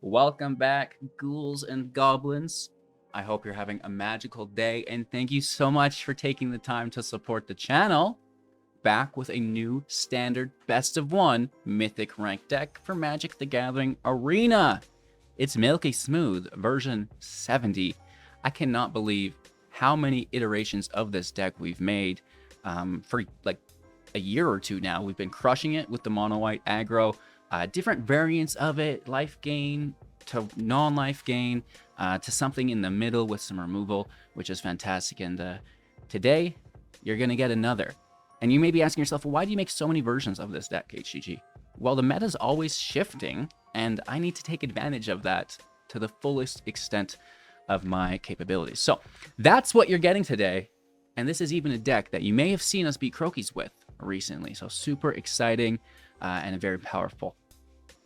Welcome back, ghouls and goblins. I hope you're having a magical day, and thank you so much for taking the time to support the channel. Back with a new standard best of one Mythic Rank deck for Magic the Gathering Arena. It's Milky Smooth version 70. I cannot believe how many iterations of this deck we've made for like a year or two now. We've been crushing it with the Mono White Aggro. Different variants of it, life gain to non-life gain, to something in the middle with some removal, which is fantastic. And today, you're going to get another. And you may be asking yourself, well, why do you make so many versions of this deck, HGG? Well, the meta is always shifting, and I need to take advantage of that to the fullest extent of my capabilities. So that's what you're getting today. And this is even a deck that you may have seen us beat Croakies with recently. So super exciting and very powerful.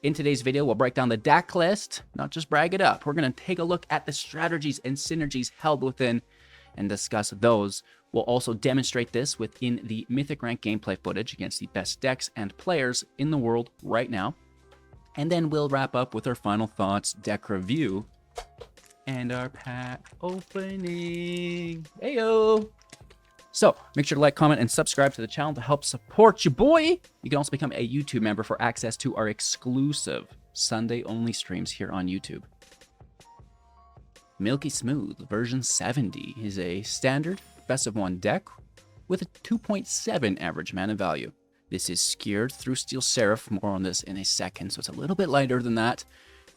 In today's video, we'll break down the deck list, not just brag it up. We're going to take a look at the strategies and synergies held within and discuss those. We'll also demonstrate this within the Mythic Rank gameplay footage against the best decks and players in the world right now. And then we'll wrap up with our final thoughts, deck review, and our pack opening. Heyo! So make sure to like, comment, and subscribe to the channel to help support your boy. You can also become a YouTube member for access to our exclusive Sunday-only streams here on YouTube. Milky Smooth version 70 is a standard best of one deck with a 2.7 average mana value. This is skewed through Steel Seraph. More on this in a second, so it's a little bit lighter than that.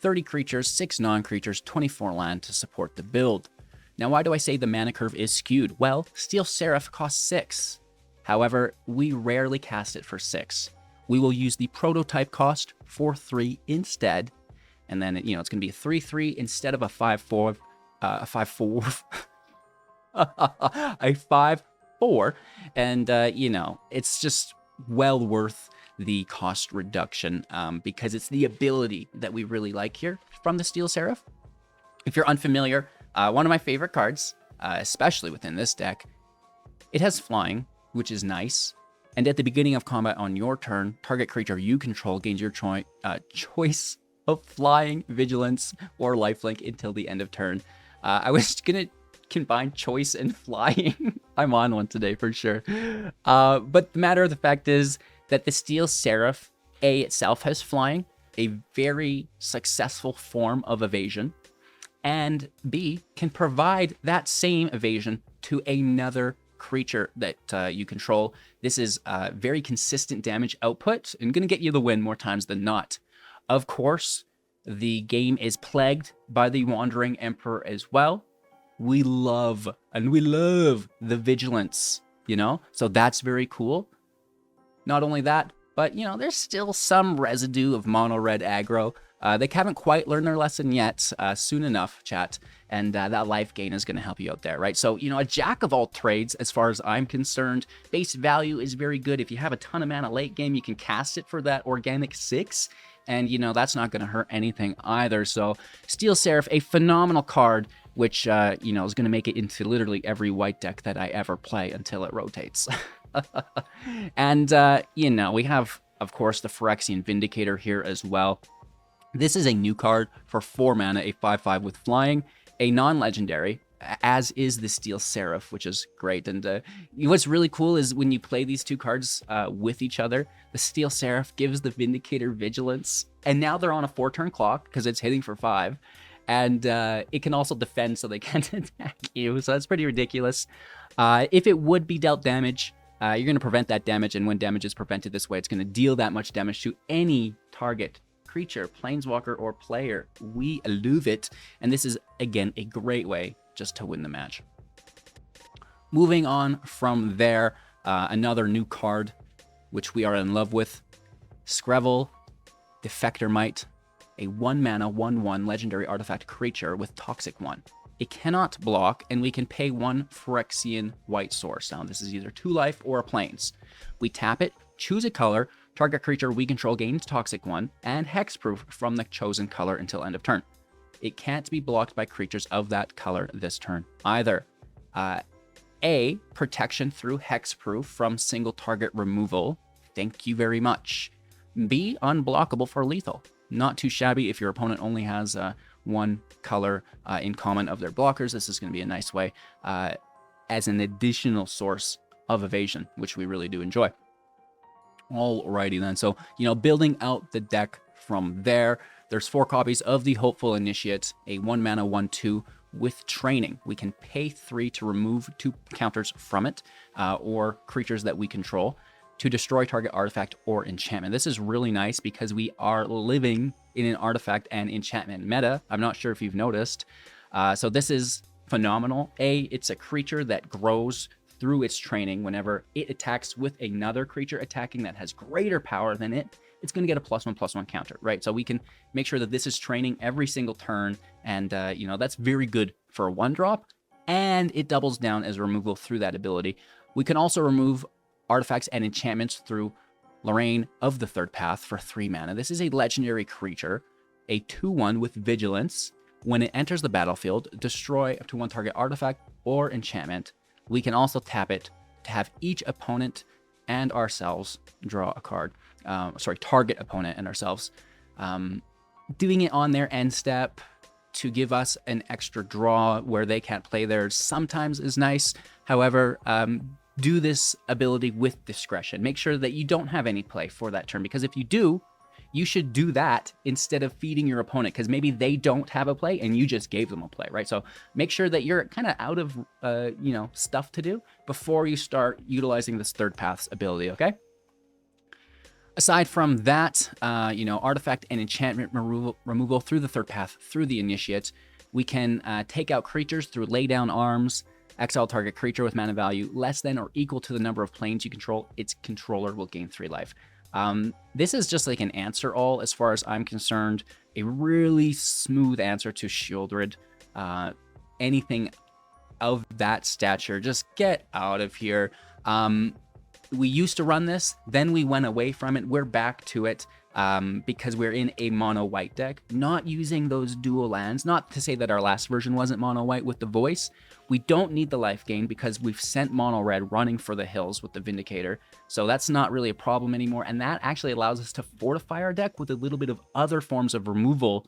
30 creatures, 6 non-creatures, 24 land to support the build. Now, why do I say the mana curve is skewed? Well, Steel Seraph costs 6. However, we rarely cast it for 6. We will use the prototype cost for 3 instead. And then, it's going to be a 3/3 instead of a 5/4. A 5/4. A 5/4. And, it's just well worth the cost reduction because it's the ability that we really like here from the Steel Seraph. If you're unfamiliar, one of my favorite cards, especially within this deck, it has flying, which is nice. And at the beginning of combat on your turn, target creature you control gains your choice of flying, vigilance, or lifelink until the end of turn. I was going to combine choice and flying. I'm on one today for sure. But the matter of the fact is that the Steel Seraph, A, itself has flying, a very successful form of evasion, and B, can provide that same evasion to another creature that you control. This is very consistent damage output and going to get you the win more times than not. Of course, the game is plagued by the Wandering Emperor as well. We love the vigilance, so that's very cool. Not only that, but, there's still some residue of mono red aggro. They haven't quite learned their lesson yet. Soon enough, chat. And that life gain is going to help you out there, right? So, a jack of all trades, as far as I'm concerned. Base value is very good. If you have a ton of mana late game, you can cast it for that organic 6. And, that's not going to hurt anything either. So, Steel Seraph, a phenomenal card, which, is going to make it into literally every white deck that I ever play until it rotates. And, we have, of course, the Phyrexian Vindicator here as well. This is a new card for 4 mana, a 5/5 with flying, a non-legendary, as is the Steel Seraph, which is great. And what's really cool is when you play these two cards with each other, the Steel Seraph gives the Vindicator vigilance, and now they're on a 4-turn clock because it's hitting for 5. And it can also defend so they can't attack you, so that's pretty ridiculous. If it would be dealt damage, you're going to prevent that damage, and when damage is prevented this way, it's going to deal that much damage to any target creature, planeswalker, or player. We love it, and this is, again, a great way just to win the match. Moving on from there, another new card, which we are in love with, Skrevel, Defector Might, a 1-mana, 1/1 legendary artifact creature with Toxic 1. It cannot block, and we can pay 1 Phyrexian white source. Now, this is either 2 life or a plains. We tap it, choose a color, target creature we control gains Toxic 1, and hexproof from the chosen color until end of turn. It can't be blocked by creatures of that color this turn either. A, protection through hexproof from single target removal. Thank you very much. B, unblockable for lethal. not too shabby. If your opponent only has one color in common of their blockers, this is going to be a nice way as an additional source of evasion, which we really do enjoy. Alrighty then, so, you know, building out the deck from there, there's 4 copies of the Hopeful Initiate, a 1 mana 1/2 with training. We can pay 3 to remove 2 counters from it, or creatures that we control, to destroy target artifact or enchantment. This is really nice because we are living in an artifact and enchantment meta. I'm not sure if you've noticed. So this is phenomenal. It's a creature that grows through its training. Whenever it attacks with another creature attacking that has greater power than it, it's going to get a +1/+1 counter, right? So we can make sure that this is training every single turn, and you know, that's very good for a 1-drop, and it doubles down as removal through that ability. We can also remove artifacts and enchantments through Lorraine of the Third Path for 3 mana. This is a legendary creature, a 2/1 with vigilance. When it enters the battlefield, destroy up to 1 target artifact or enchantment. We can also tap it to have each opponent and ourselves draw a card. Target opponent and ourselves. Doing it on their end step to give us an extra draw where they can't play theirs sometimes is nice. However, do this ability with discretion. Make sure that you don't have any play for that turn, because if you do, you should do that instead of feeding your opponent, because maybe they don't have a play and you just gave them a play, right? So make sure that you're kind of out of, you know, stuff to do before you start utilizing this Third Path's ability, okay? Aside from that, you know, artifact and enchantment removal through the Third Path, through the Initiate, we can take out creatures through Lay Down Arms, exile target creature with mana value less than or equal to the number of planes you control. Its controller will gain 3 life. This is just like an answer all as far as I'm concerned. A really smooth answer to Shieldred. Anything of that stature, just get out of here. We used to run this, then we went away from it. We're back to it because we're in a mono white deck, not using those dual lands. Not to say that our last version wasn't mono white with the voice. We don't need the life gain because we've sent mono red running for the hills with the Vindicator. So that's not really a problem anymore. And that actually allows us to fortify our deck with a little bit of other forms of removal,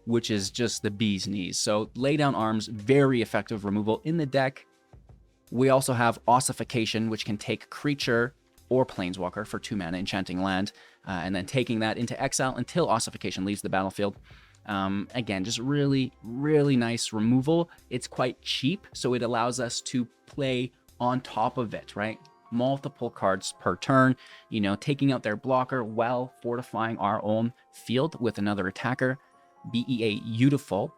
which is just the bee's knees. So Lay Down Arms, very effective removal in the deck. We also have Ossification, which can take creature or planeswalker for 2 mana enchanting land, and then taking that into exile until Ossification leaves the battlefield. Again, just really, really nice removal. It's quite cheap, so it allows us to play on top of it, right? Multiple cards per turn, you know, taking out their blocker while fortifying our own field with another attacker. Beautiful.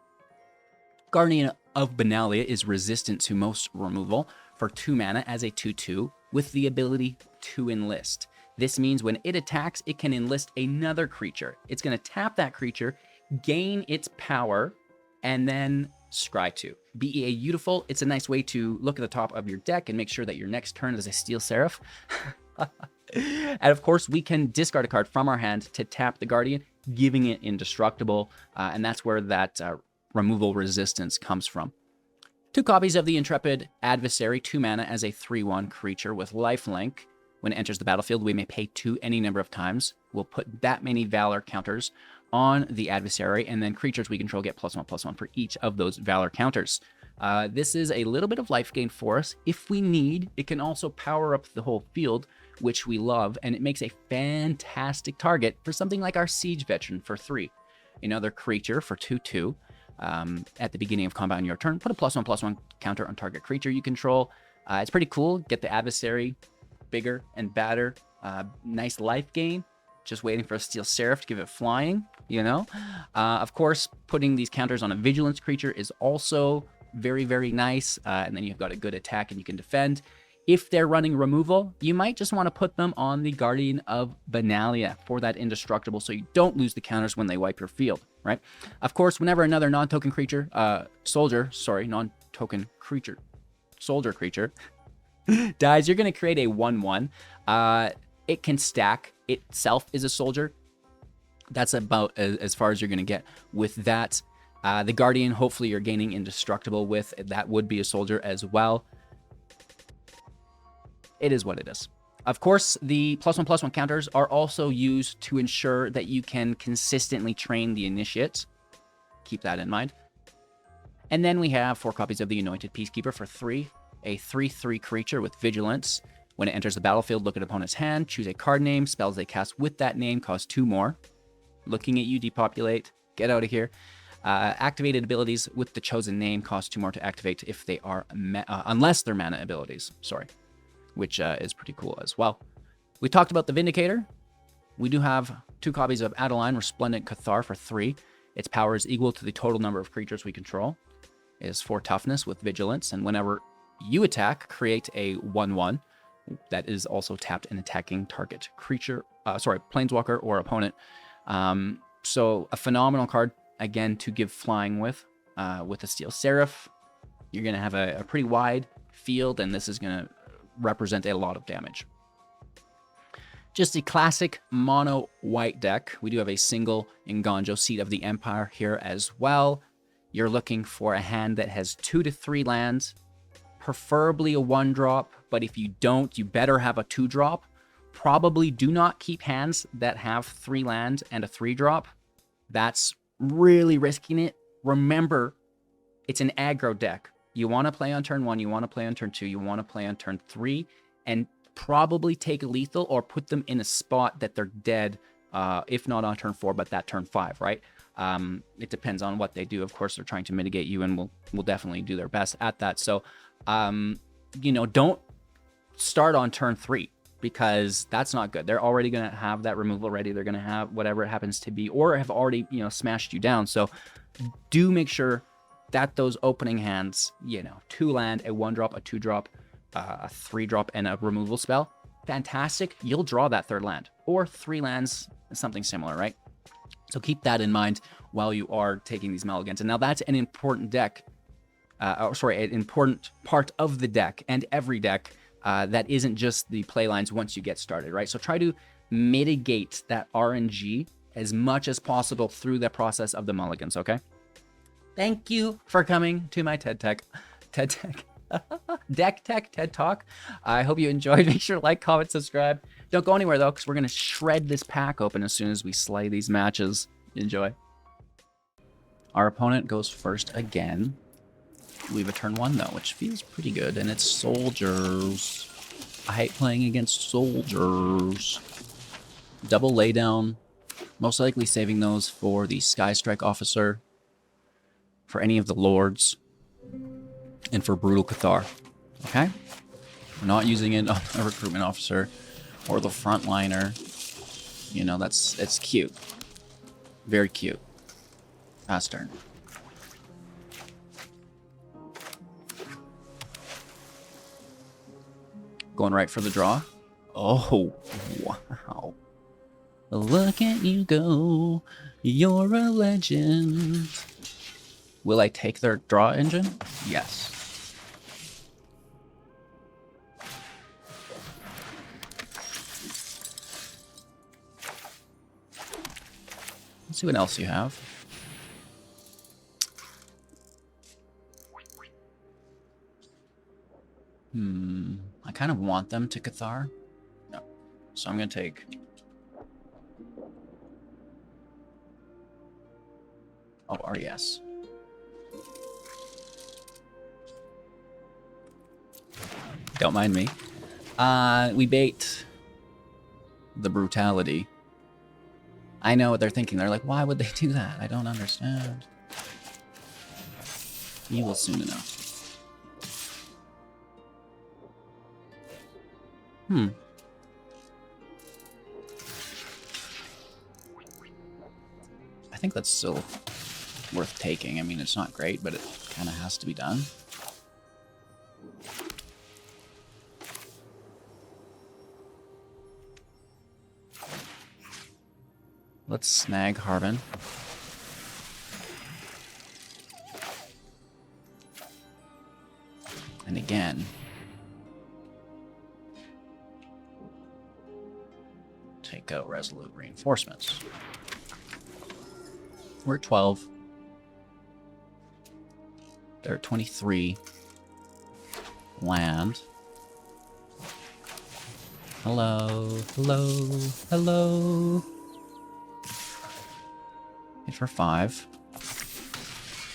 Guardian of Benalia is resistant to most removal for 2 mana as a 2/2 with the ability to enlist. This means when it attacks, it can enlist another creature. It's going to tap that creature, gain its power, and then scry 2. Beautiful. It's a nice way to look at the top of your deck and make sure that your next turn is a Steel Seraph. And of course, we can discard a card from our hand to tap the Guardian, giving it indestructible, and that's where that removal resistance comes from. 2 copies of the Intrepid Adversary, 2 mana as a 3/1 creature with lifelink. When it enters the battlefield, we may pay 2 any number of times. We'll put that many Valor counters on the adversary, and then creatures we control get +1/+1 for each of those Valor counters. This is a little bit of life gain for us. If we need, it can also power up the whole field, which we love, and it makes a fantastic target for something like our Siege Veteran for 3. Another creature for 2/2. At the beginning of combat on your turn, put a +1/+1 counter on target creature you control. It's pretty cool. Get the adversary bigger and badder. Nice life gain. Just waiting for a Steel Seraph to give it flying, you know? Of course, putting these counters on a Vigilance creature is also very, very nice. And then you've got a good attack and you can defend. If they're running removal, you might just want to put them on the Guardian of Benalia for that indestructible so you don't lose the counters when they wipe your field, right? Of course, whenever another non-token creature, soldier creature dies, you're going to create a 1/1. It can stack. Itself is a soldier. That's about as far as you're going to get with that. The Guardian, hopefully you're gaining indestructible with. That would be a soldier as well. It is what it is. Of course, the +1/+1 counters are also used to ensure that you can consistently train the initiates. Keep that in mind. And then we have 4 copies of the Anointed Peacekeeper for 3, a 3/3 creature with Vigilance. When it enters the battlefield, look at opponent's hand, choose a card name, spells they cast with that name cost 2 more. Looking at you, depopulate, get out of here. Activated abilities with the chosen name cost 2 more to activate if they are, unless they're mana abilities, which is pretty cool as well. We talked about the Vindicator. We do have 2 copies of Adeline Resplendent Cathar for 3. Its power is equal to the total number of creatures we control. It is 4 toughness with Vigilance, and whenever you attack, create a 1/1 that is also tapped and attacking target creature, planeswalker or opponent. So a phenomenal card, again, to give flying with a Steel Seraph. You're going to have a pretty wide field, and this is going to represent a lot of damage. Just a classic mono white deck. We do have a single Nganjo, Seat of the Empire here as well. You're looking for a hand that has 2 to 3 lands, preferably a 1-drop, but if you don't, you better have a 2-drop. Probably do not keep hands that have 3 lands and a 3-drop. That's really risking it. Remember, it's an aggro deck. You want to play on turn 1, you want to play on turn 2, you want to play on turn 3, and probably take lethal or put them in a spot that they're dead, if not on turn 4, but that turn 5, right? It depends on what they do. Of course, they're trying to mitigate you, and will definitely do their best at that. So, don't start on turn 3, because that's not good. They're already going to have that removal ready. They're going to have whatever it happens to be, or have already, smashed you down. So do make sure that those opening hands, 2 land, a 1-drop, a 2-drop, a 3-drop, and a removal spell, fantastic. You'll draw that 3rd land, or 3 lands, something similar, right? So keep that in mind while you are taking these mulligans. And now that's an important deck, an important part of the deck, and every deck that isn't just the play lines once you get started, right? So try to mitigate that RNG as much as possible through the process of the mulligans, okay? Thank you for coming to my TED Tech TED Talk. I hope you enjoyed. Make sure to like, comment, subscribe. Don't go anywhere, though, because we're going to shred this pack open as soon as we slay these matches. Enjoy. Our opponent goes first again. We have a turn 1, though, which feels pretty good, and it's soldiers. I hate playing against soldiers. Double laydown. Most likely saving those for the Sky Strike Officer, for any of the Lords, and for Brutal Cathar. Okay? We're not using it on a Recruitment Officer or the Frontliner. It's cute. Very cute. Pass turn. Going right for the draw. Oh, wow. Look at you go. You're a legend. Will I take their draw engine? Yes. Let's see what else you have. I kind of want them to Cathar. No. So I'm going to take... RES. Don't mind me. We bait the Brutality. I know what they're thinking. They're like, why would they do that? I don't understand. You will soon enough. I think that's still worth taking. I mean, it's not great, but it kind of has to be done. Let's snag Harbin. And again, take out Resolute Reinforcements. We're at 12. They're at 23. Land. Hello, hello, hello. Hit for 5.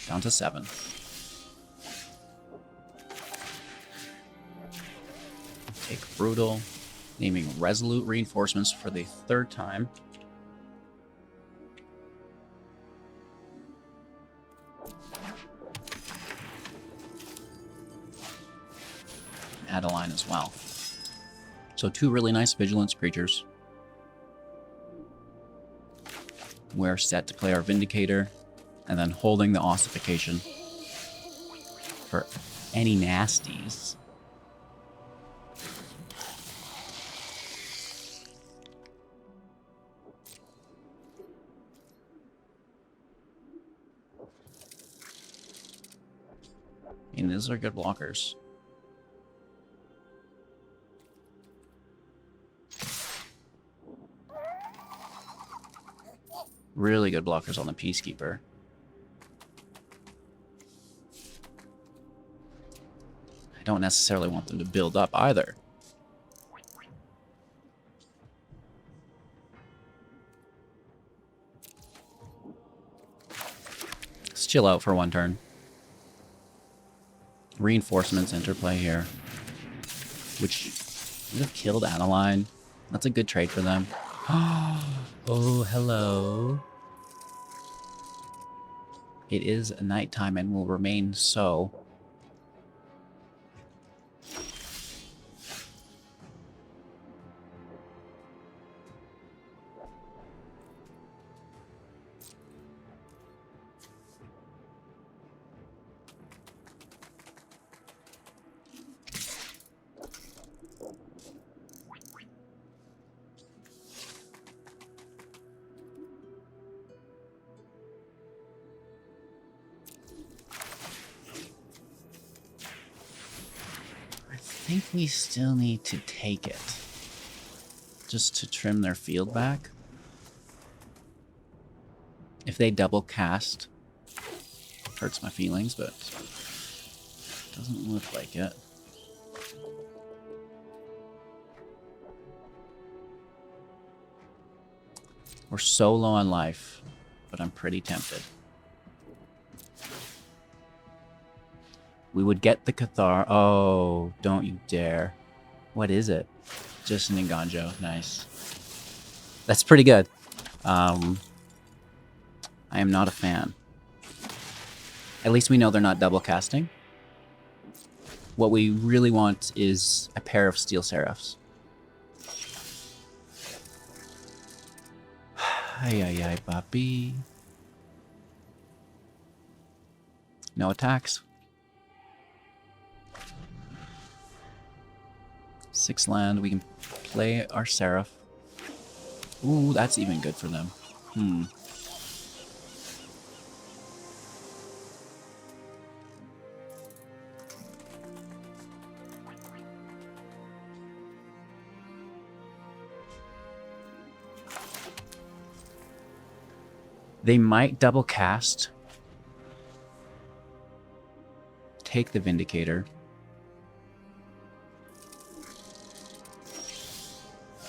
Down to 7. Take Brutal. Naming Resolute Reinforcements for the 3rd time. Add a line as well. So 2 really nice Vigilance creatures. We're set to play our Vindicator, and then holding the Ossification for any nasties. I mean, these are good blockers. Really good blockers on the Peacekeeper. I don't necessarily want them to build up either. Let's chill out for 1 turn. Reinforcements interplay here, which would have killed Adeline. That's a good trade for them. Oh, hello. It is nighttime and will remain so. I think we still need to take it. Just to trim their field back. If they double cast, hurts my feelings, but doesn't look like it. We're so low on life, but I'm pretty tempted. We would get the Cathar. Oh, don't you dare. What is it? Just an Nganjo. Nice. That's pretty good. I am not a fan. At least we know they're not double casting. What we really want is a pair of Steel Seraphs. Ay, ay, ay, papi. No attacks. 6 land, we can play our Seraph. Ooh, that's even good for them. They might double cast. Take the Vindicator.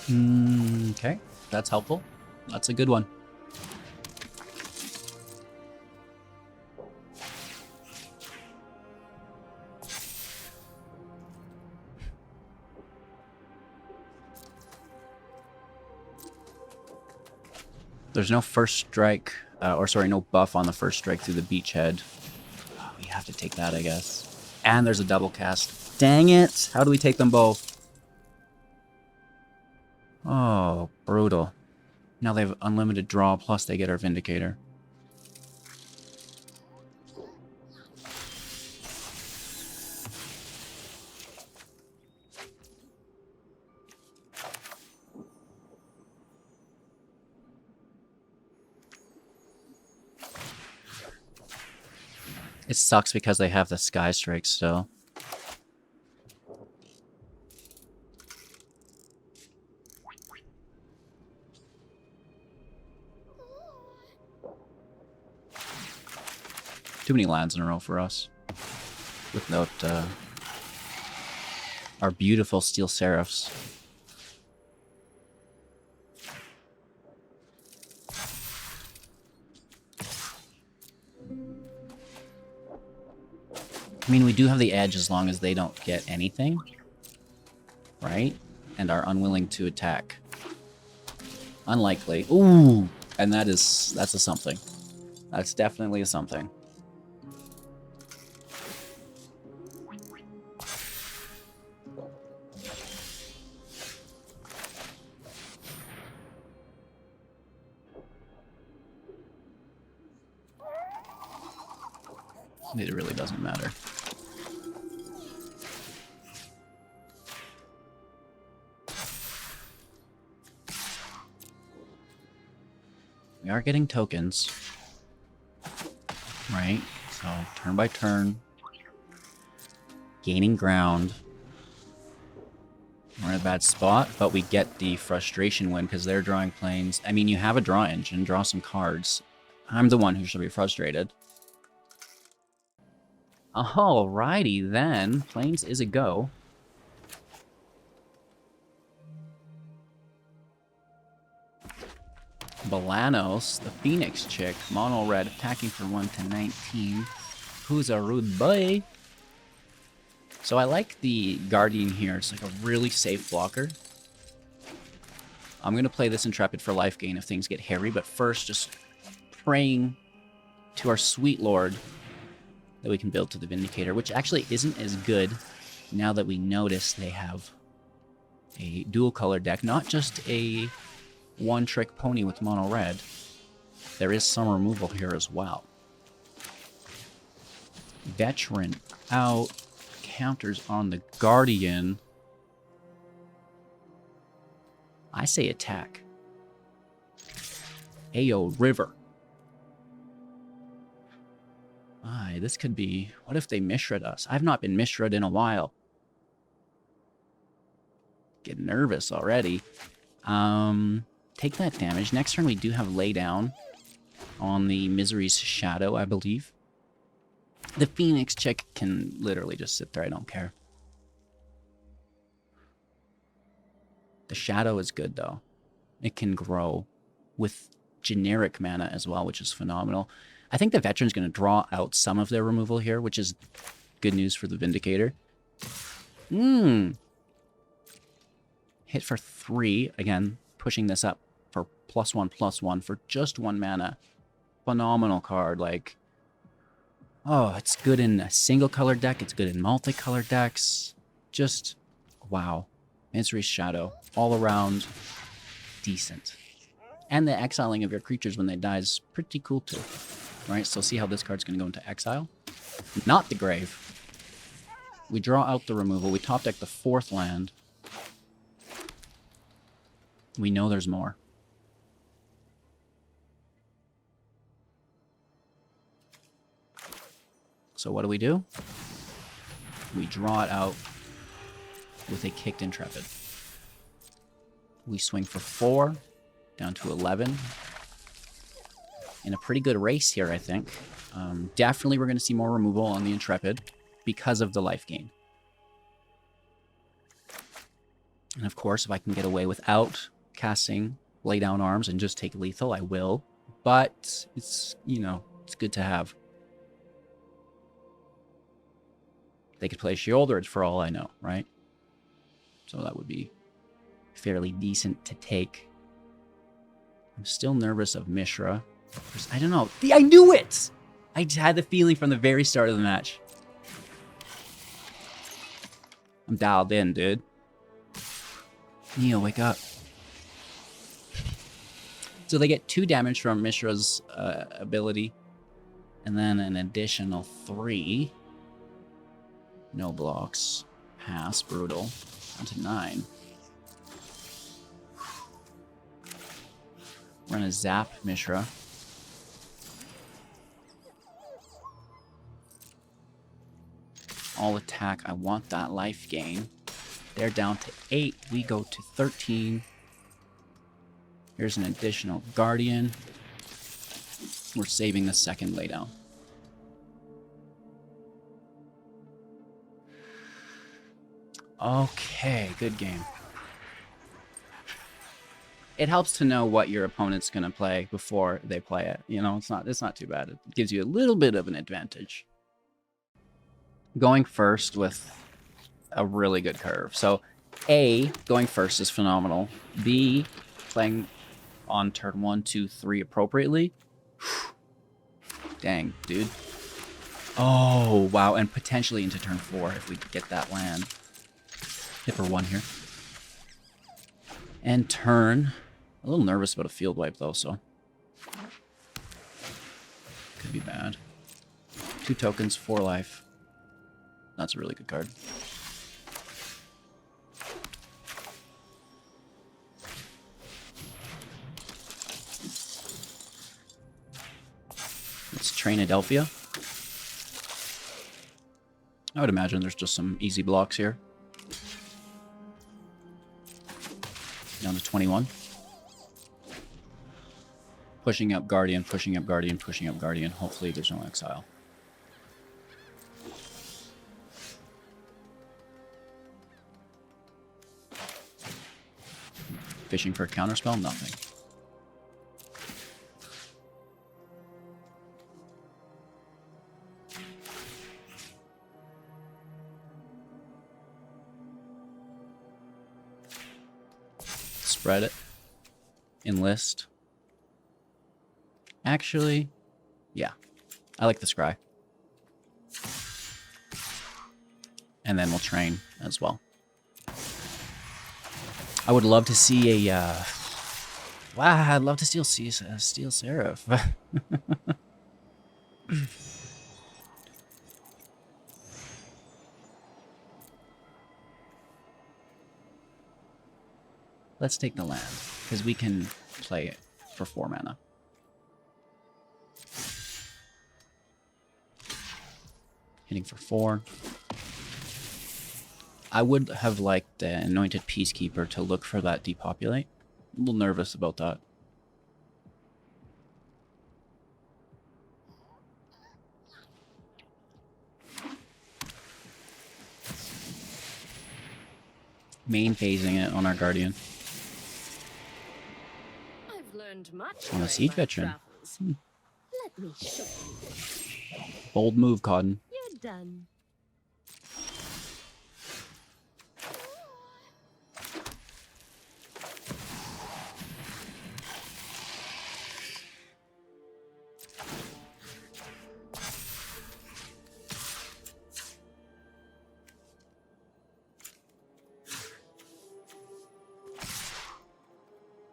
Okay, that's helpful. That's a good one. There's no first strike, no buff on the first strike through the beachhead. Oh, we have to take that, I guess. And there's a double cast. Dang it! How do we take them both? Oh, brutal. Now they have unlimited draw, plus they get our Vindicator. It sucks because they have the Sky Strike still. Too many lands in a row for us. Without our beautiful Steel Seraphs. I mean, we do have the edge as long as they don't get anything, right? And are unwilling to attack. Unlikely. Ooh! And that's a something. That's definitely a something. It really doesn't matter. We are getting tokens, right? So turn by turn, gaining ground. We're in a bad spot, but we get the frustration win because they're drawing planes. I mean, you have a draw engine, draw some cards. I'm the one who should be frustrated. Alrighty then, planes is a go. Balanos, the Phoenix chick, mono red, attacking for 1 to 19. Who's a rude boy? So I like the Guardian here. It's like a really safe blocker. I'm going to play this Intrepid for life gain if things get hairy, but first just praying to our sweet lord that we can build to the Vindicator, which actually isn't as good now that we notice they have a dual color deck, not just a one-trick pony with mono red. There is some removal here as well. Veteran out. Counters on the Guardian. I say attack. Ayo, River. Aye, this could be... What if they misread us? I've not been misread in a while. Get nervous already. Take that damage. Next turn we do have lay down on the Misery's Shadow, I believe. The Phoenix chick can literally just sit there. I don't care. The Shadow is good, though. It can grow with generic mana as well, which is phenomenal. I think the Veteran's going to draw out some of their removal here, which is good news for the Vindicator. Hit for 3. Again, pushing this up for +1/+1 for just 1 mana. Phenomenal card. Like, oh, it's good in a single color deck. It's good in multicolor decks. Just, wow. Misery's Shadow. All around decent. And the exiling of your creatures when they die is pretty cool too. Right, so see how this card's going to go into exile? Not the grave. We draw out the removal. We top deck the 4th land. We know there's more. So what do? We draw it out with a kicked Intrepid. We swing for 4, down to 11. In a pretty good race here, I think. Definitely we're going to see more removal on the Intrepid because of the life gain. And of course, if I can get away without casting Lay Down Arms and just take lethal, I will. But it's, you know, it's good to have. They could play Shieldred for all I know, right? So that would be fairly decent to take. I'm still nervous of Mishra. I don't know. I knew it! I had the feeling from the very start of the match. I'm dialed in, dude. Neo, wake up. So they get 2 damage from Mishra's ability. And then an additional 3. No blocks. Pass. Brutal. Down to 9. We're gonna zap Mishra. All attack. I want that life gain. They're down to 8. We go to 13. Here's an additional Guardian. We're saving the second laydown. Okay, good game. It helps to know what your opponent's gonna play before they play it. You know, it's not too bad. It gives you a little bit of an advantage. going first with a really good curve. So A, going first is phenomenal. B, playing on turn 1, 2, 3 appropriately. Dang, dude. Oh, wow. And potentially into turn 4 if we get that land. Hit for 1 here. And turn. A little nervous about a field wipe, though, so. Could be bad. 2 tokens, 4 life. That's a really good card. Let's train Adelphia. I would imagine there's just some easy blocks here. Down to 21. Pushing up Guardian, pushing up Guardian, pushing up Guardian. Hopefully there's no exile. Fishing for a counterspell? Nothing. Spread it. Enlist. Actually, yeah. I like the scry. And then we'll train as well. I would love to see a... wow, I'd love to steal Steel Seraph. Let's take the land, because we can play it for 4 mana. Hitting for 4. I would have liked the Anointed Peacekeeper to look for that depopulate. A little nervous about that. Main phasing it on our Guardian. I've learned much On a Siege Veteran. Let me show you. Bold move, Cotton. You're done.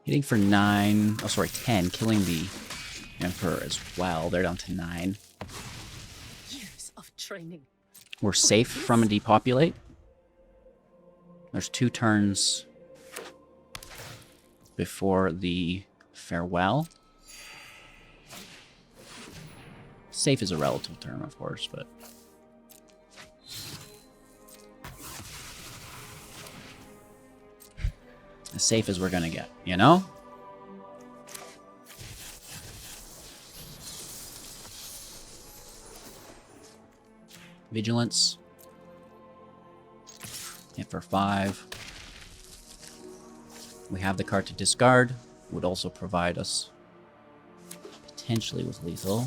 Hitting for 9. Oh, sorry, 10. Killing the Emperor as well. They're down to 9. Years of training. We're safe from a depopulate. There's 2 turns before the farewell. Safe is a relative term, of course, but... as safe as we're gonna get, you know? Vigilance. Hit for 5. We have the card to discard. Would also provide us potentially with lethal.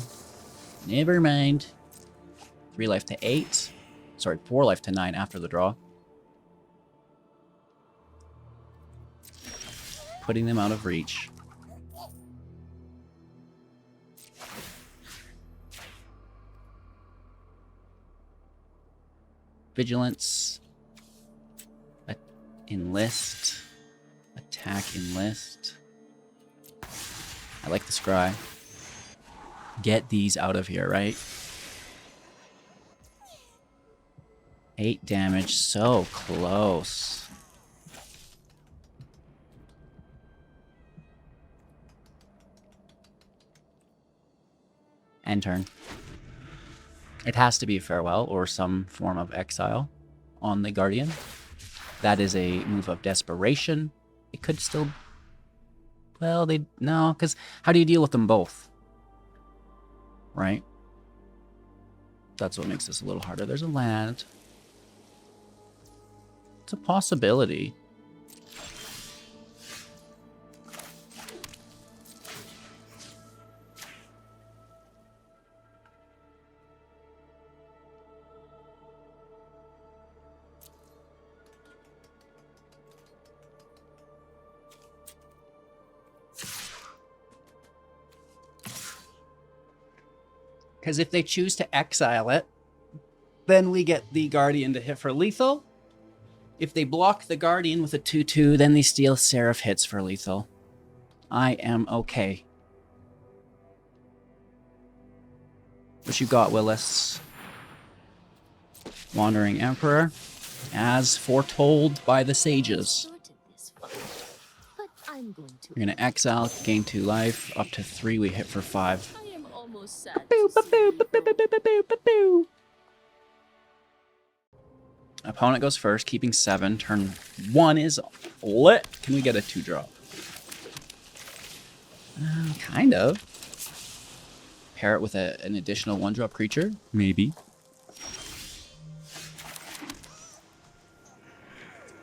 Never mind. 3 life to 8. Sorry, 4 life to 9 after the draw. Putting them out of reach. Vigilance. Enlist. Attack, enlist. I like the scry. Get these out of here, right? 8 damage, so close. End turn. It has to be farewell or some form of exile on the Guardian. That is a move of desperation. It could still... well, no, because how do you deal with them both? Right? That's what makes this a little harder. There's a land. It's a possibility. Because if they choose to exile it, then we get the Guardian to hit for lethal. If they block the Guardian with a 2/2, then the Steel Seraph hits for lethal. I am okay. What you got, Willis? Wandering Emperor, as foretold by the sages. Started this fight, but I'm going to. You're going to exile, gain 2 life, up to 3, we hit for 5. I am almost sad to see you go. Opponent goes first, keeping 7. Turn 1 is lit. Can we get a 2-drop? Kind of. Pair it with an additional 1-drop creature? Maybe.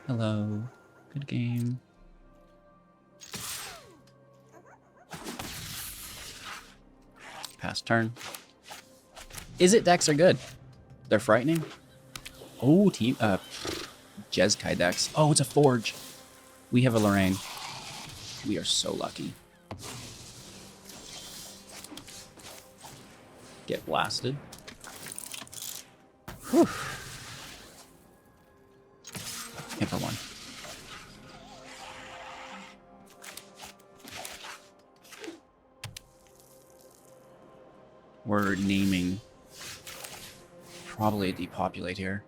Hello. Good game. Pass turn. Izzet decks are good. They're frightening. Oh, team. Jeskai decks. Oh, it's a Forge. We have a Lorraine. We are so lucky. Get blasted. Whew. Hit for 1. We're naming. Probably a depopulate here.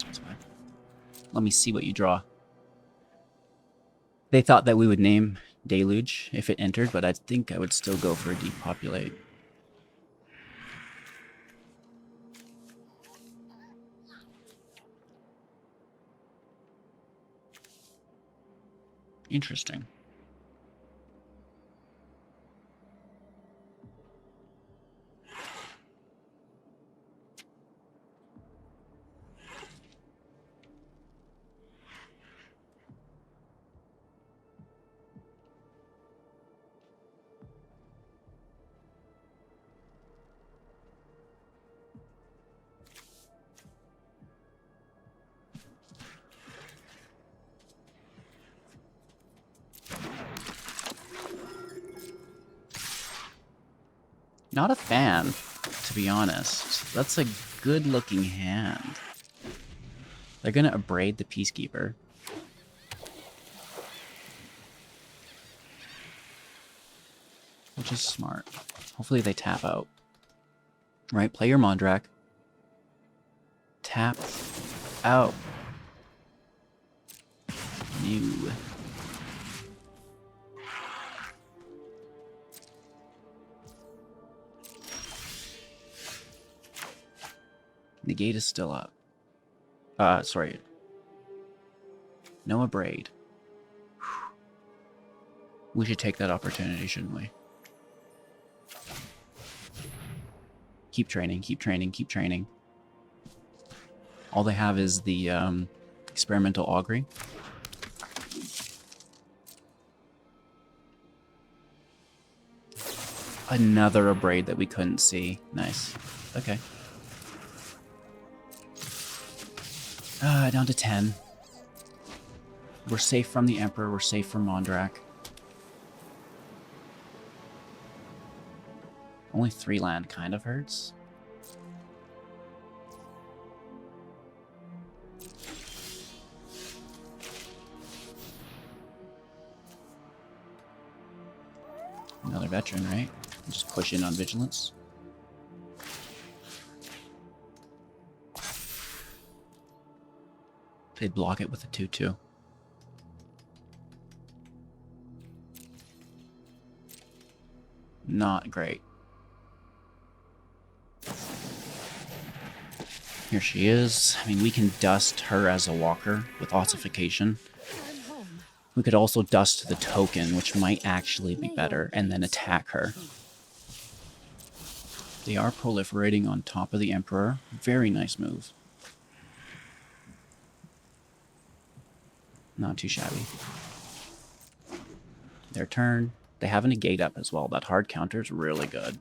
That's fine. Let me see what you draw. They thought that we would name Deluge if it entered, but I think I would still go for a depopulate. Interesting. Not a fan, to be honest. That's a good-looking hand. They're gonna abrade the Peacekeeper. Which is smart. Hopefully they tap out. Right, play your Mondrak. Tap out. New. The gate is still up. Sorry. No abrade. We should take that opportunity, shouldn't we? Keep training, keep training, keep training. All they have is the experimental augury. Another abrade that we couldn't see. Nice. Okay. Down to 10. We're safe from the Emperor. We're safe from Mondrak. Only 3 land kind of hurts. Another veteran, right? Just push in on vigilance. They block it with a 2/2. Not great. Here she is. I mean, we can dust her as a walker with ossification. We could also dust the token, which might actually be better, and then attack her. They are proliferating on top of the Emperor. Very nice move. Not too shabby. Their turn. They have a negate up as well. That hard counter is really good.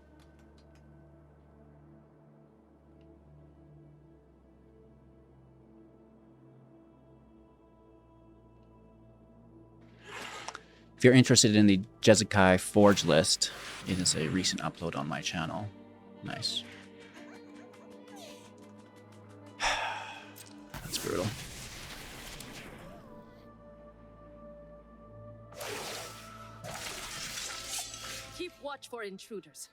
If you're interested in the Jezekai Forge list, it is a recent upload on my channel. Nice. That's brutal. Keep watch for intruders.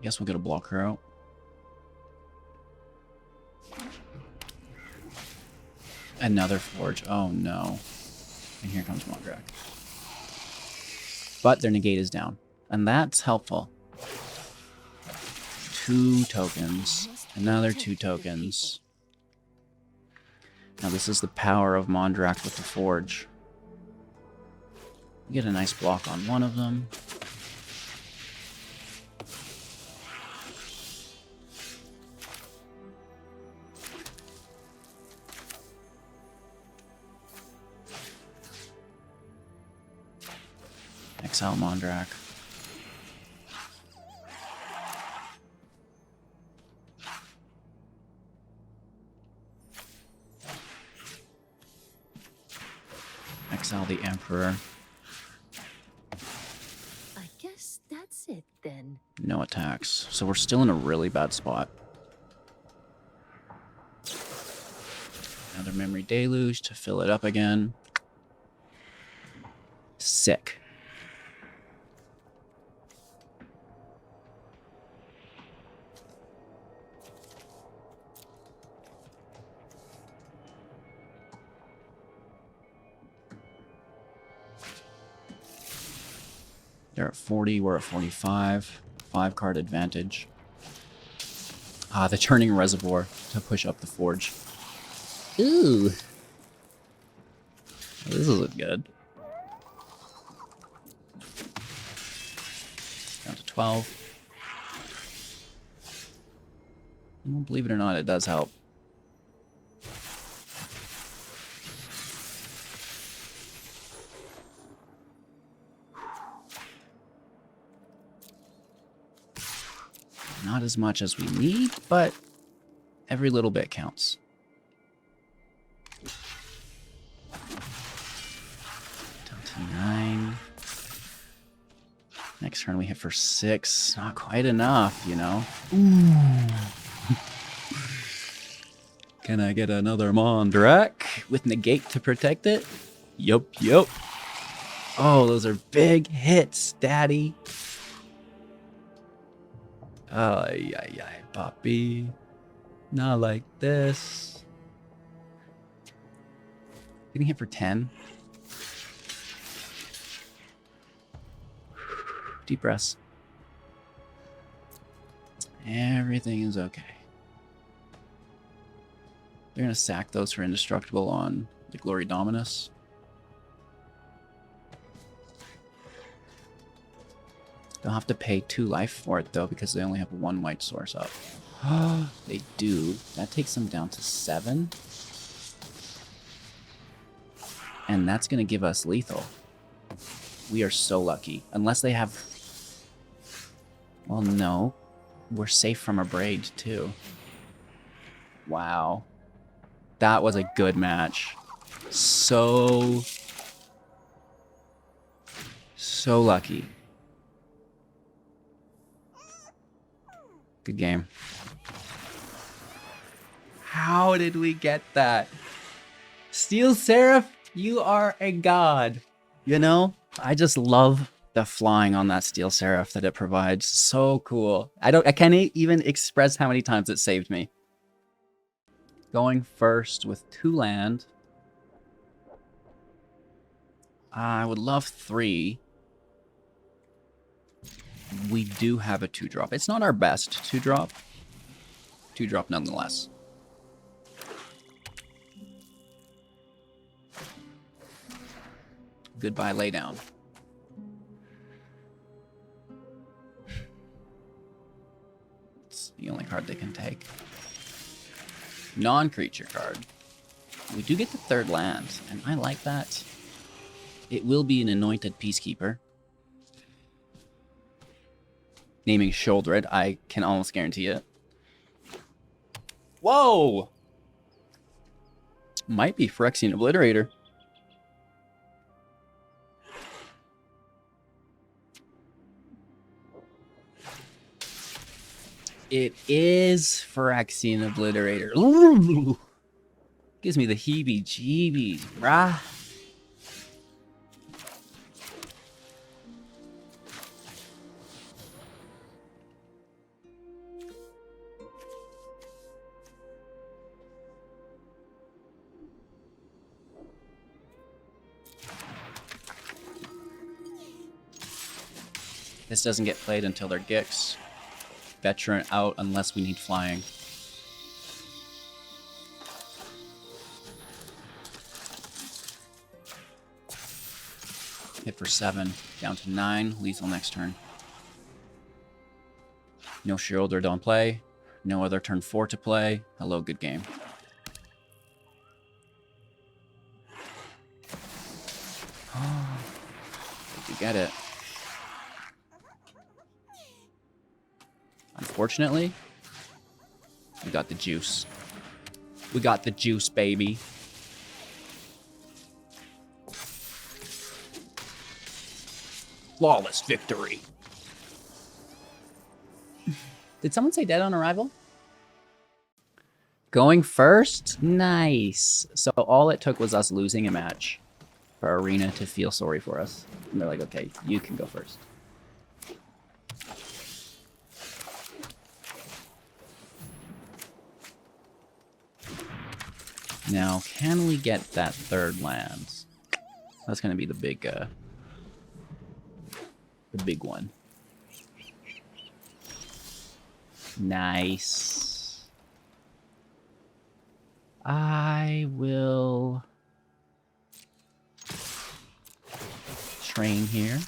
Guess we'll get a blocker out. Another forge. Oh no. And here comes Mondrak. But their negate is down. And that's helpful. 2 tokens. Another 2 tokens. Now this is the power of Mondrak with the forge. We get a nice block on one of them. Exile Mondrak. Exile the Emperor. I guess that's it then. No attacks. So we're still in a really bad spot. Another Memory Deluge to fill it up again. Sick. They're at 40, we're at 45. 5-card advantage. Ah, the Turning Reservoir to push up the Forge. Ooh. This isn't good. Down to 12. Well, believe it or not, it does help. Not as much as we need, but every little bit counts. Down to 9. Next turn we hit for 6. Not quite enough, you know. Ooh. Can I get another Mondrak with negate to protect it? Yup, yup. Oh, those are big hits, daddy. Ay, ay, ay, papi. Not like this. Getting hit for 10. Deep breaths. Everything is okay. They're going to sack those for indestructible on the Glory Dominus. They'll have to pay 2 life for it, though, because they only have 1 white source up. They do. That takes them down to 7. And that's going to give us lethal. We are so lucky. Unless they have... Well, no. We're safe from a braid, too. Wow. That was a good match. So lucky. Good game. How did we get that? Steel Seraph, you are a god. You know, I just love the flying on that Steel Seraph that it provides. So cool. I can't even express how many times it saved me. Going first with 2 land. I would love 3. We do have a 2-drop. It's not our best 2-drop. 2-drop nonetheless. Goodbye, lay down. It's the only card they can take. Non-creature card. We do get the 3rd land, and I like that. It will be an Anointed Peacekeeper. naming Shoulder It. I can almost guarantee it. Whoa! Might be Phyrexian Obliterator. It is Phyrexian Obliterator. Ooh. Gives me the heebie-jeebies, brah. This doesn't get played until they're Gix. Veteran out unless we need flying. Hit for 7, down to 9, lethal next turn. No Shoulder, don't play. No other turn 4 to play. Hello, good game. Did you get it? Unfortunately, we got the juice. We got the juice, baby. Flawless victory. Did someone say dead on arrival? Going first? Nice. So all it took was us losing a match for Arena to feel sorry for us. And they're like, okay, you can go first. Now, can we get that third land? That's going to be the big one. Nice. I will train here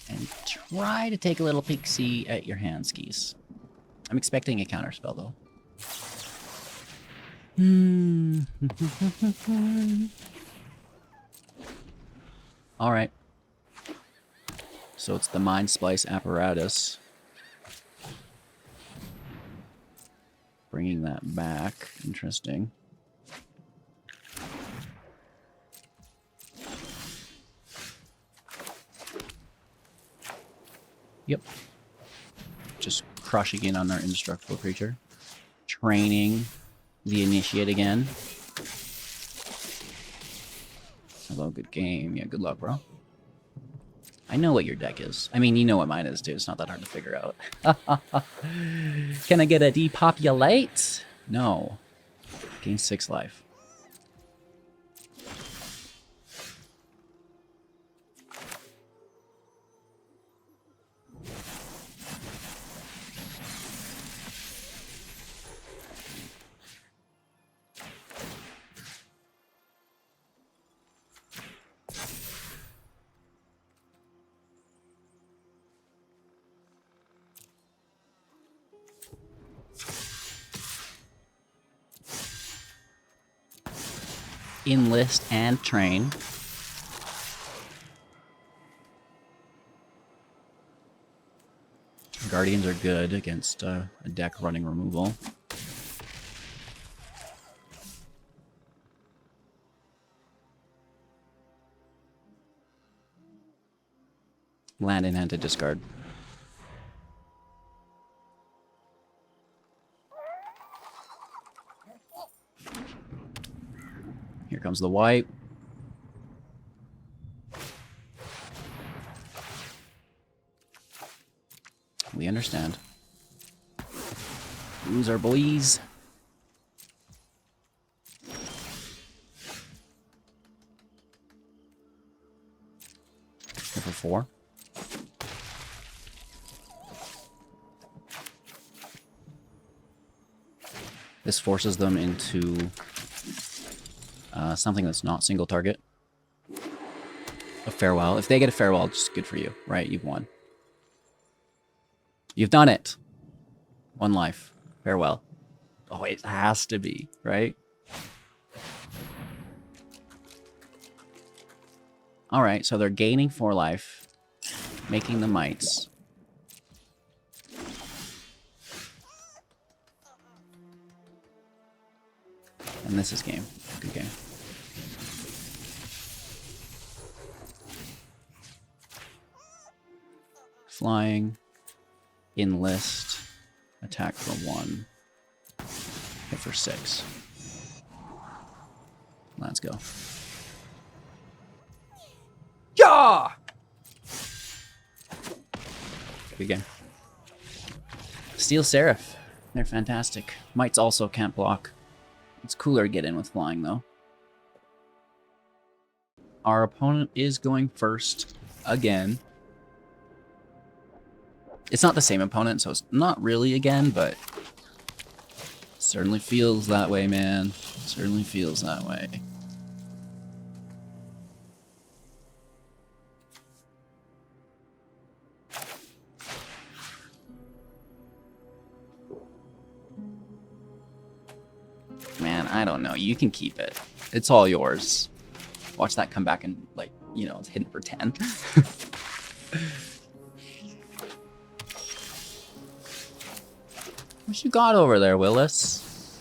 and try to take a little peek-see at your hand skis. I'm expecting a counterspell though. All right. So it's the Mind Splice apparatus. Bringing that back. Interesting. Yep. Just crushing in on our indestructible creature. Training the Initiate again. Hello, good game. Yeah, good luck, bro. I know what your deck is. I mean, you know what mine is, too. It's not that hard to figure out. Can I get a depopulate? No. Gain 6 life. Enlist and train. Guardians are good against a deck running removal. Land in hand to discard. Here comes the white. We understand. Who's our boys? For 4. This forces them into something that's not single target. A farewell. If they get a farewell, it's good for you, right? You've won. You've done it. 1 life. Farewell. Oh, it has to be, right? All right, so they're gaining 4 life, making the mites. And this is game. Good game. Flying. Enlist. Attack for 1. Hit for 6. Let's go. Yeah! Good game. Steel Seraph. They're fantastic. Mites also can't block. It's cooler to get in with flying, though. Our opponent is going first again. It's not the same opponent, so it's not really again, but certainly feels that way, man. Certainly feels that way. Man, I don't know. You can keep it. It's all yours. Watch that come back and, like, you know, it's hidden for 10. What you got over there, Willis?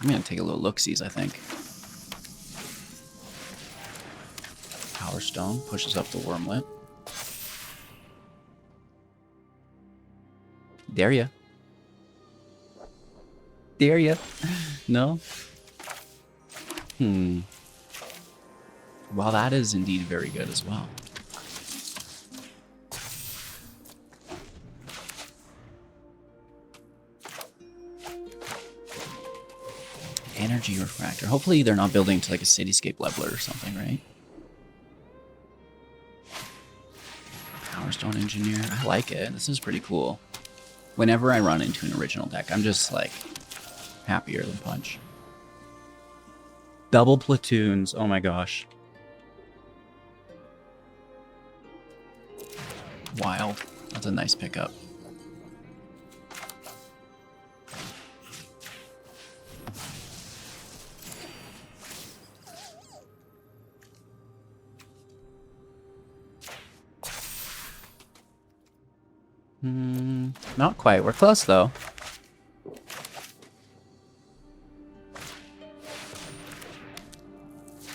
I'm gonna take a little look-sees, I think. Power Stone pushes up the Wormlet. Dare ya? Dare ya? No? Well, that is indeed very good as well. Energy Refractor. Hopefully they're not building to like a Cityscape Leveler or something, right? Power Stone Engineer. I like it. This is pretty cool. Whenever I run into an original deck, I'm just like happier than punch. Double platoons. Oh my gosh. Wild. That's a nice pickup. Not quite. We're close, though.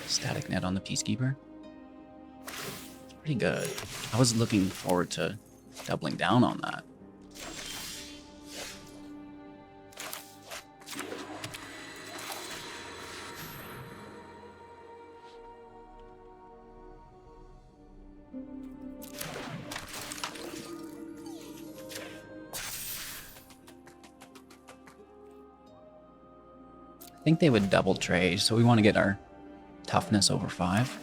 Static Net on the Peacekeeper. It's pretty good. I was looking forward to doubling down on that. I think they would double trade, so we want to get our toughness over 5.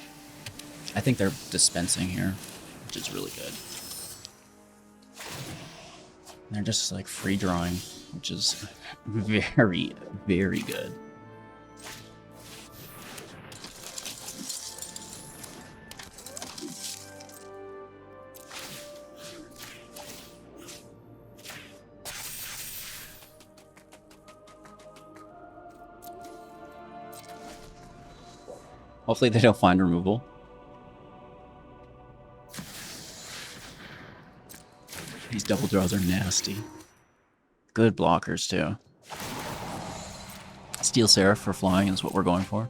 I think they're dispensing here, which is really good. They're just like free drawing, which is very, very good. Hopefully they don't find removal. These double draws are nasty. Good blockers too. Steel Seraph for flying is what we're going for.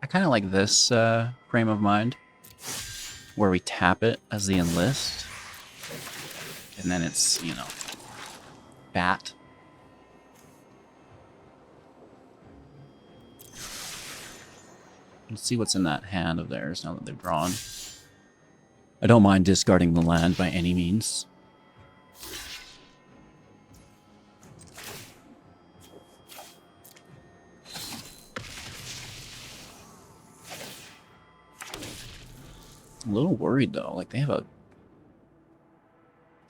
I kind of like this frame of mind, where we tap it as the enlist, and then it's, you know, bat. Let's see what's in that hand of theirs now that they've drawn. I don't mind discarding the land by any means. A little worried though, like they have a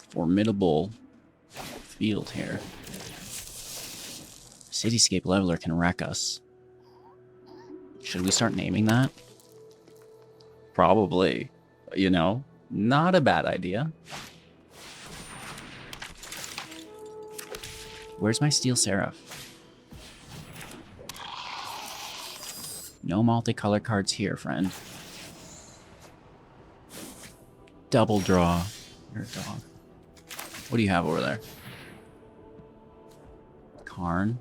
formidable field here. Cityscape Leveler can wreck us. Should we start naming that? Probably. You know, not a bad idea. Where's my Steel Seraph? No multicolor cards here, friend. Double draw. You're a dog. What do you have over there? Karn.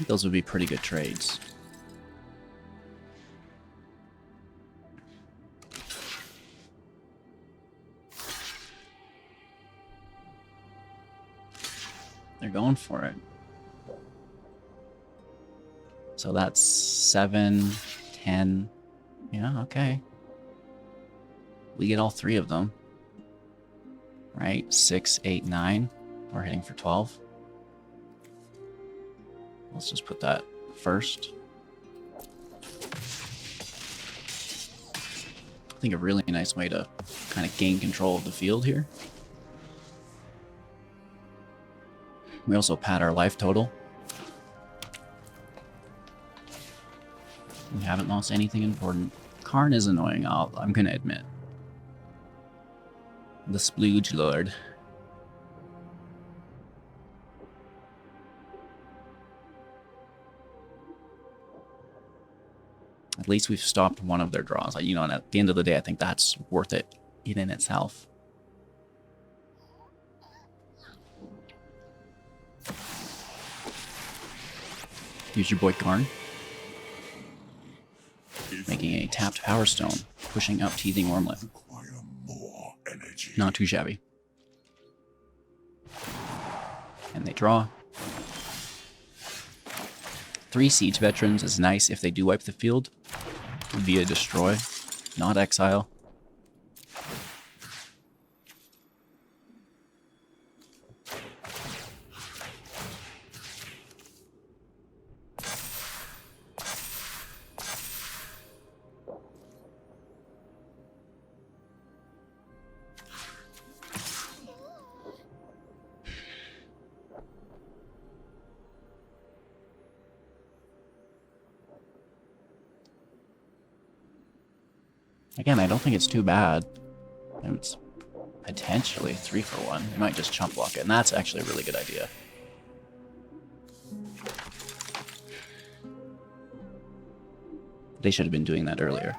Those would be pretty good trades. They're going for it. So that's 7, 10. Yeah, okay. We get all 3 of them. Right? 6, 8, 9. We're hitting for 12. Let's just put that first. I think a really nice way to kind of gain control of the field here. We also pad our life total. We haven't lost anything important. Karn is annoying, I'm gonna admit. The Splooge Lord. At least we've stopped one of their draws. You know, and at the end of the day, I think that's worth it in itself. Here's your boy Karn. Making a tapped Power Stone, pushing up Teething Wormlet. Not too shabby. And they draw. 3 Siege Veterans is nice if they do wipe the field via Destroy, not Exile. Again, I don't think it's too bad. It's potentially 3 for 1. They might just chump block it, and that's actually a really good idea. They should have been doing that earlier.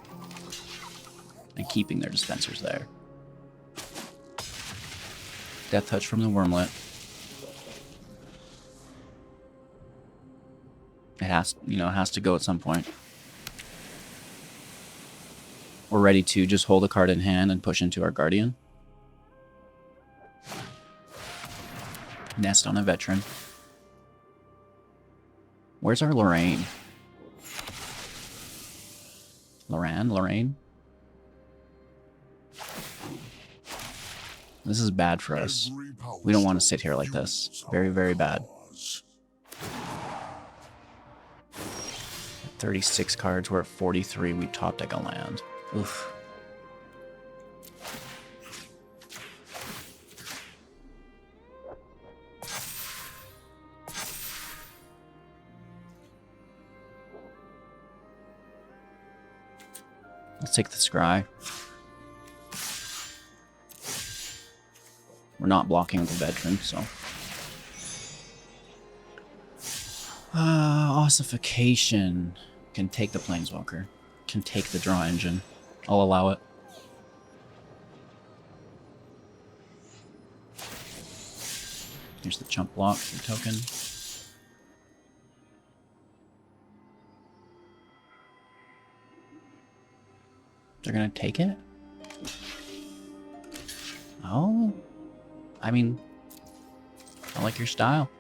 And keeping their dispensers there. Death Touch from the Wormlet. It has, it has to go at some point. We're ready to just hold a card in hand and push into our Guardian. Nest on a Veteran. Where's our Lorraine? Lorraine? This is bad for us. We don't want to sit here like this. Very, very bad. 36 cards, we're at 43, we top deck a land. Oof. Let's take the Scry. We're not blocking with the Veteran, so. Ossification. Can take the Planeswalker. Can take the Draw Engine. I'll allow it. Here's the chump block, the token. They're gonna take it? Oh. I mean, I like your style.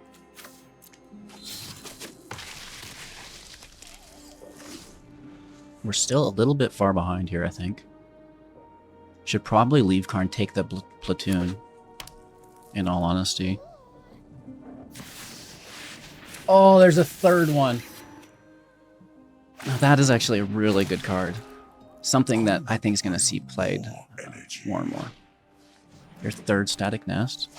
We're still a little bit far behind here, I think. Should probably leave Karn take the platoon, in all honesty. Oh, there's a third one. Now that is actually a really good card. Something that I think is going to see played more and more. Your third Static Nest.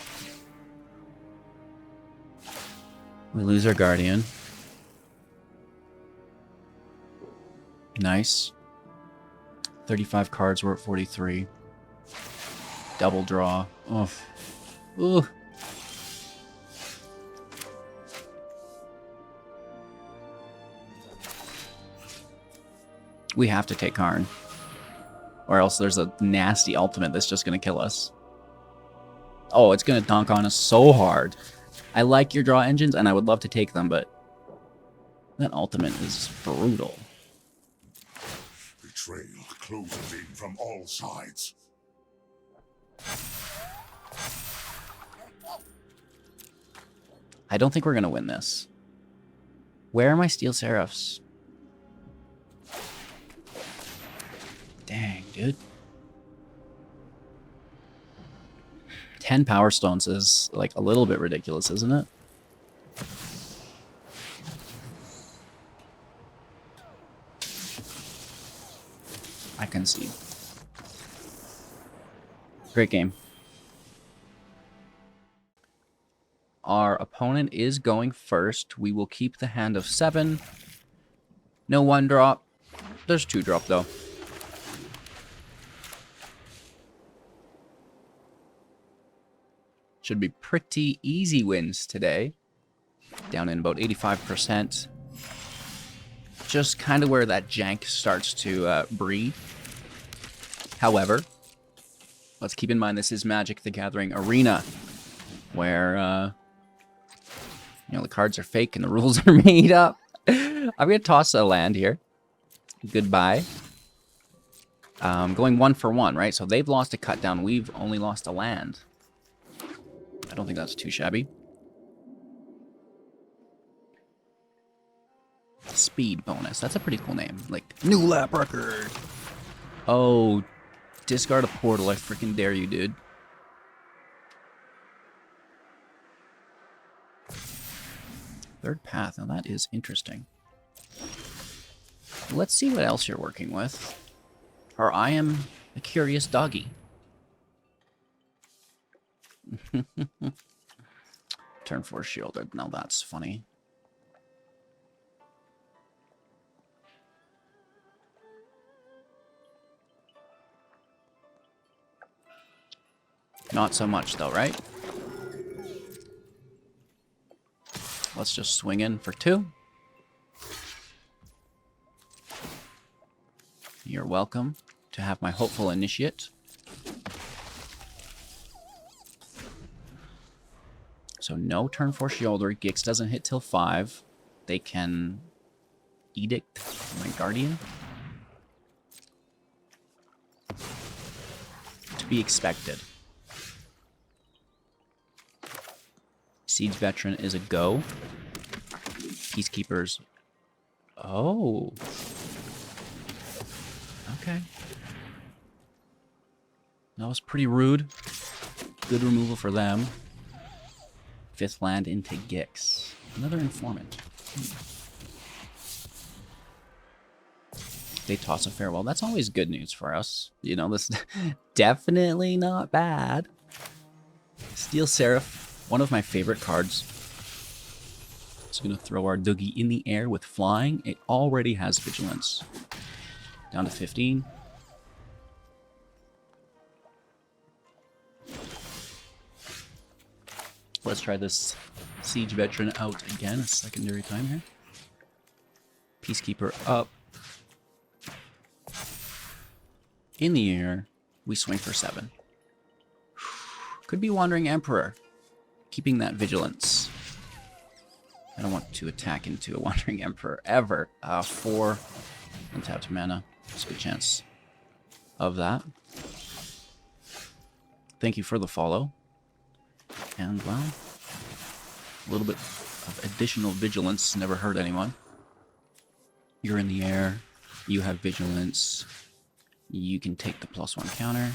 We lose our Guardian. Nice. 35 cards, we're at 43. Double draw. Oof. Ooh. We have to take Karn. Or else there's a nasty ultimate that's just going to kill us. Oh, it's going to dunk on us so hard. I like your draw engines, and I would love to take them, but that ultimate is brutal. Betrayal closes in from all sides. I don't think we're going to win this. Where are my Steel Seraphs? Dang, dude. 10 Power Stones is like a little bit ridiculous, isn't it? I concede. Great game. Our opponent is going first. We will keep the hand of 7. No 1 drop. There's 2 drop though. Should be pretty easy wins today. Down in about 85%. Just kind of where that jank starts to breed. However, let's keep in mind this is Magic the Gathering Arena, where you know, the cards are fake and the rules are made up. I'm gonna toss a land here. Goodbye. Going 1 for 1, right? So they've lost a cut down. We've only lost a land. I don't think that's too shabby. Speed bonus. That's a pretty cool name. Like, new lap record. Oh, discard a portal. I freaking dare you, dude. Third path. Now that is interesting. Let's see what else you're working with. Or I am a curious doggy. Turn 4 shielded. Now that's funny. Not so much though, right? Let's just swing in for 2. You're welcome to have my hopeful initiate. So no turn 4 Shielder. Gix doesn't hit till 5. They can Edict my Guardian. To be expected. Siege Veteran is a go. Peacekeepers. Oh. Okay. That was pretty rude. Good removal for them. 5th land into Gix. Another informant. They toss a farewell. That's always good news for us. You know, this definitely not bad. Steel Seraph, one of my favorite cards. It's going to throw our Doogie in the air with flying. It already has vigilance. Down to 15. Let's try this Siege Veteran out again, a secondary time here. Peacekeeper up. In the air, we swing for 7. Could be Wandering Emperor, keeping that vigilance. I don't want to attack into a Wandering Emperor ever. 4 untapped mana. There's a good chance of that. Thank you for the follow. And, well, a little bit of additional vigilance never hurt anyone. You're in the air. You have vigilance. You can take the +1 counter.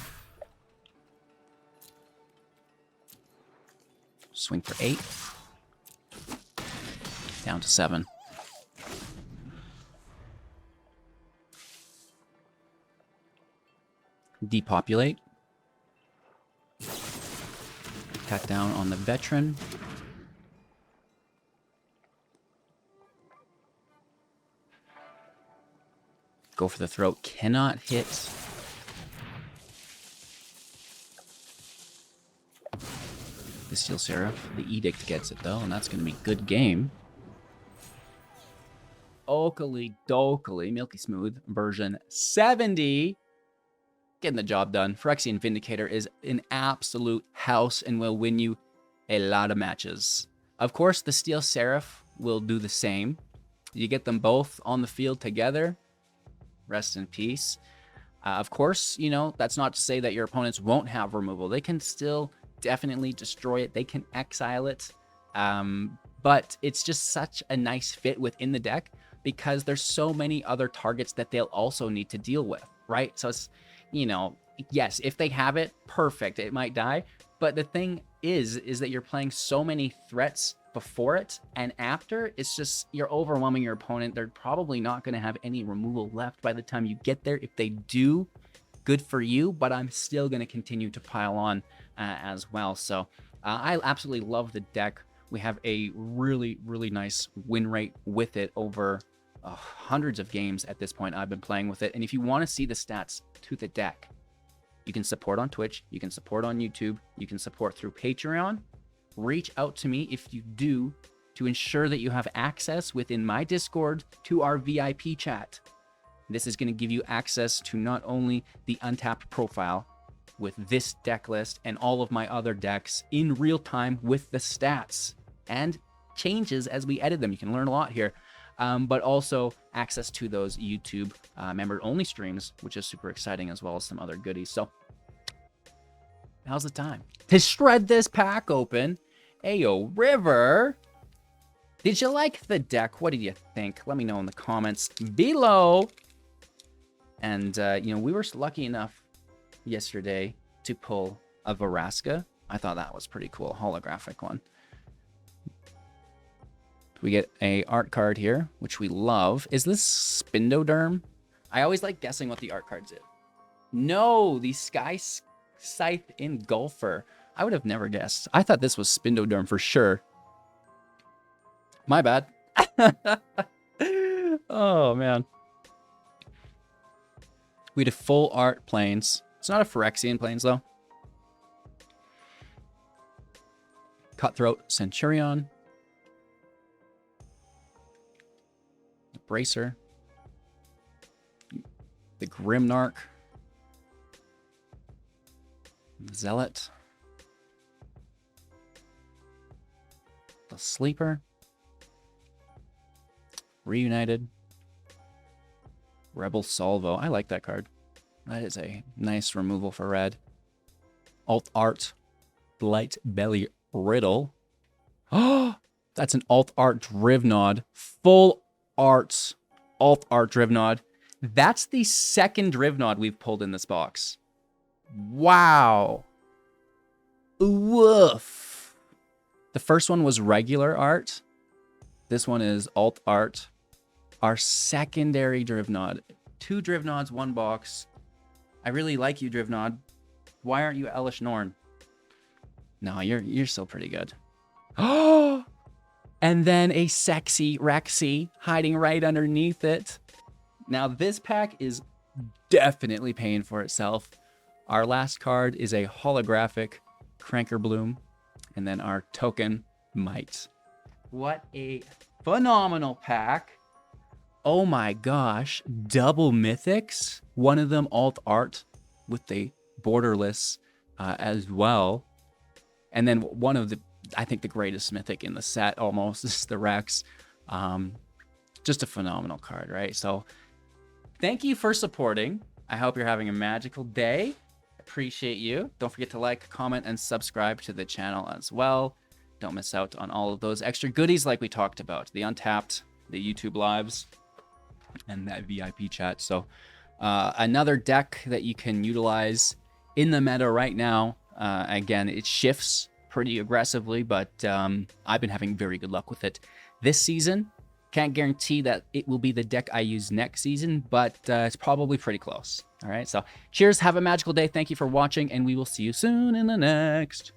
Swing for 8. Down to 7. Depopulate. Cut down on the veteran. Go for the throat. Cannot hit. The Steel Seraph. The Edict gets it, though, and that's going to be good game. Oakley Dokley, Milky Smooth, version 70. Getting the job done. Phyrexian Vindicator is an absolute house and will win you a lot of matches. Of course, the Steel Seraph will do the same. You get them both on the field together. Rest in peace. Of course, you know, that's not to say that your opponents won't have removal. They can still definitely destroy it. They can exile it. But it's just such a nice fit within the deck because there's so many other targets that they'll also need to deal with, right? So it's, you know, yes, if they have it, perfect. It might die. But the thing is that you're playing so many threats before it and after. It's just you're overwhelming your opponent. They're probably not going to have any removal left by the time you get there. If they do, good for you, but I'm still going to continue to pile on as well. So I absolutely love the deck. We have a really, really nice win rate with it over hundreds of games at this point. I've been playing with it. And if you want to see the stats to the deck, you can support on Twitch, you can support on YouTube, you can support through Patreon. Reach out to me if you do to ensure that you have access within my Discord to our VIP chat. This is going to give you access to not only the Untapped profile with this deck list and all of my other decks in real time with the stats and changes as we edit them. You can learn a lot here, but also access to those YouTube member-only streams, which is super exciting, as well as some other goodies. So now's the time to shred this pack open. Ayo, River, did you like the deck? What did you think? Let me know in the comments below. And, you know, we were lucky enough yesterday to pull a Veraska. I thought that was pretty cool, holographic one. We get a art card here, which we love. Is this Spindoderm? I always like guessing what the art card's is. No, the Sky Scythe Engulfer. I would have never guessed. I thought this was Spindoderm for sure. My bad. Oh, man. We had a full art plains. It's not a Phyrexian plains, though. Cutthroat Centurion. Bracer. The Grimnarch. Zealot. The Sleeper. Reunited. Rebel Salvo. I like that card. That is a nice removal for red. Alt Art. Blight Belly Riddle. Oh, that's an Alt Art Drivnod. Full Arts. Alt Art Drivnod. That's the second Drivnod we've pulled in this box. Wow. Woof. The first one was regular art. This one is alt art. Our secondary Drivnod. 2 Drivnods, 1 box. I really like you, Drivnod. Why aren't you Elish Norn? No, you're still pretty good. Oh! And then a sexy Rexy hiding right underneath it. Now this pack is definitely paying for itself. Our last card is a holographic Cranker Bloom. And then our token Might. What a phenomenal pack. Oh my gosh. Double mythics. One of them alt art with the borderless as well. And then one of the, I think the greatest mythic in the set almost is the Rex. Just a phenomenal card, right? So thank you for supporting. I hope you're having a magical day. Appreciate you. Don't forget to like, comment, and subscribe to the channel as well. Don't miss out on all of those extra goodies like we talked about. The Untapped, the YouTube lives, and that VIP chat. So another deck that you can utilize in the meta right now. Again, it shifts pretty aggressively, but I've been having very good luck with it this season. Can't guarantee that it will be the deck I use next season, but it's probably pretty close. All right, so cheers, have a magical day. Thank you for watching, and we will see you soon in the next.